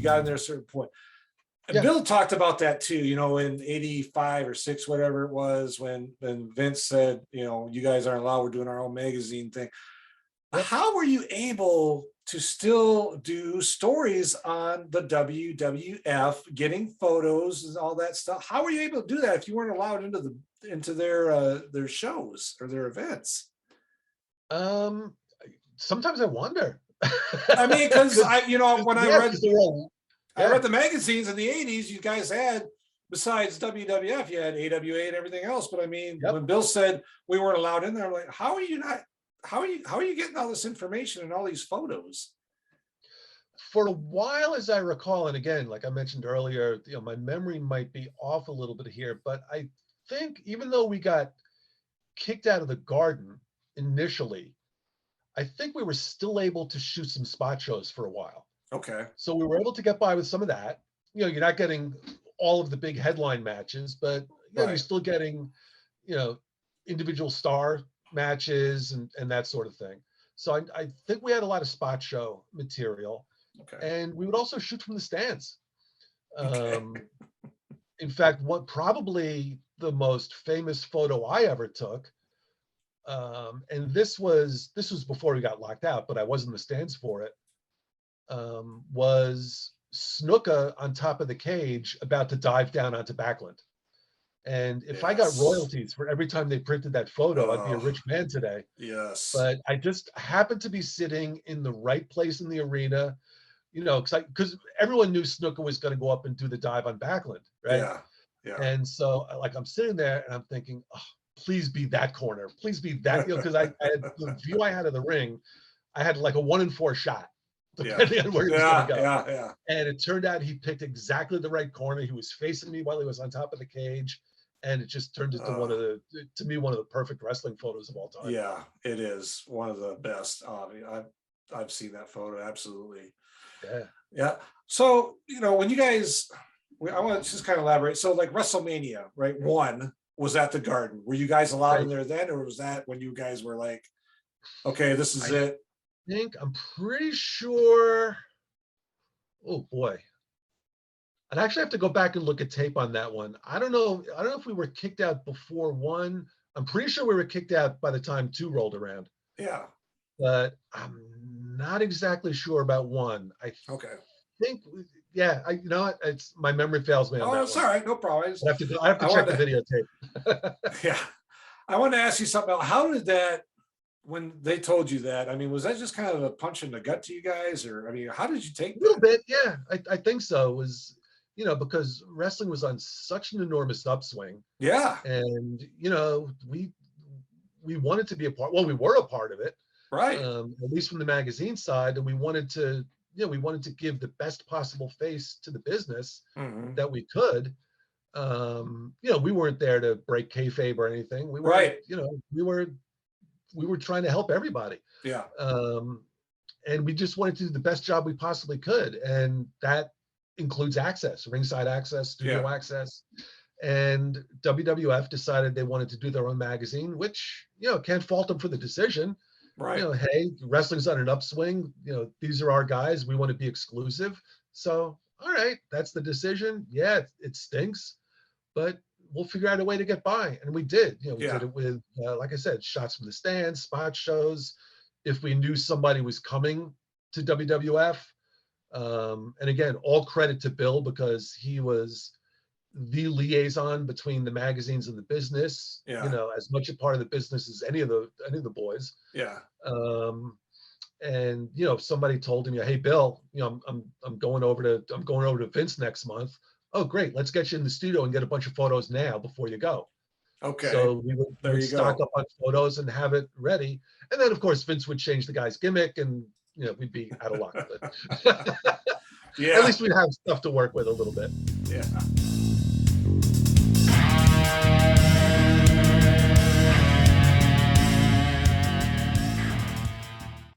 got in there at a certain point. And Yeah. Bill talked about that too, in 85 or 6, whatever it was, when Vince said, you guys aren't allowed, we're doing our own magazine thing. Yep. How were you able to still do stories on the WWF, getting photos and all that stuff? How were you able to do that if you weren't allowed into their shows or their events? Sometimes I wonder. I mean, because when I read 'cause they're all, I yeah, read the magazines in the 80s, you guys had, besides WWF, you had AWA and everything else. But I mean, yep. when Bill said we weren't allowed in there, I'm like, how are you getting all this information and all these photos? For a while, as I recall, and again, like I mentioned earlier, my memory might be off a little bit here, but I think even though we got kicked out of the Garden initially, I think we were still able to shoot some spot shows for a while. Okay. So we were able to get by with some of that. You're not getting all of the big headline matches, but you're Right. still getting, individual star matches and that sort of thing. So I think we had a lot of spot show material, Okay. and we would also shoot from the stands. Okay. In fact, what probably the most famous photo I ever took, and this was before we got locked out, but I was in the stands for it, was Snuka on top of the cage about to dive down onto Backlund. And if I got Yes. royalties for every time they printed that photo, I'd be a Oh, rich man today. yes. But I just happened to be sitting in the right place in the arena, because everyone knew Snuka was going to go up and do the dive on Backlund, right? Yeah. Yeah. And so, like, I'm sitting there and I'm thinking, oh, please be that corner, please be that, because I had the view I had of the ring, I had like a 1 in 4 shot, depending on where he was going to go. Yeah. And it turned out he picked exactly the right corner. He was facing me while he was on top of the cage. And it just turned into one of the perfect wrestling photos of all time. Yeah, it is one of the best. I've seen that photo. Absolutely. Yeah. Yeah. So, when you guys, I want to just kind of elaborate. So like WrestleMania, right? 1 was at the Garden. Were you guys allowed in there then? Or was that when you guys were like, okay, this is it? I'm pretty sure. Oh boy. I'd actually have to go back and look at tape on that one. I don't know if we were kicked out before 1. I'm pretty sure we were kicked out by the time 2 rolled around. Yeah. But I'm not exactly sure about 1. I think, yeah, it's my memory fails me on that. Oh, it's all right, no problem. I have to check the videotape. Yeah. I want to ask you something else. How did that, when they told you that, I mean, was that just kind of a punch in the gut to you guys? Or, I mean, how did you take that? A little bit, yeah. I think so. It was, because wrestling was on such an enormous upswing. Yeah. And, we wanted to be a part. Well, we were a part of it. Right. At least from the magazine side. And we wanted to give the best possible face to the business that we could. We weren't there to break kayfabe or anything. We were, right. We were trying to help everybody. Yeah. And we just wanted to do the best job we possibly could. And that includes access, ringside access, studio access. And WWF decided they wanted to do their own magazine, which, can't fault them for the decision. Right. Hey, wrestling's on an upswing. These are our guys. We want to be exclusive. So, all right, that's the decision. Yeah, it stinks, but we'll figure out a way to get by. And we did. We did it with, like I said, shots from the stands, spot shows. If we knew somebody was coming to WWF, and again, all credit to Bill, because he was the liaison between the magazines and the business. As much a part of the business as any of the boys. Yeah. And if somebody told him, hey Bill, I'm going over to Vince next month. Oh great, let's get you in the studio and get a bunch of photos now before you go. Okay. So we would stock up on photos and have it ready. And then of course Vince would change the guy's gimmick and we'd be out of luck. But yeah. At least we'd have stuff to work with a little bit. Yeah.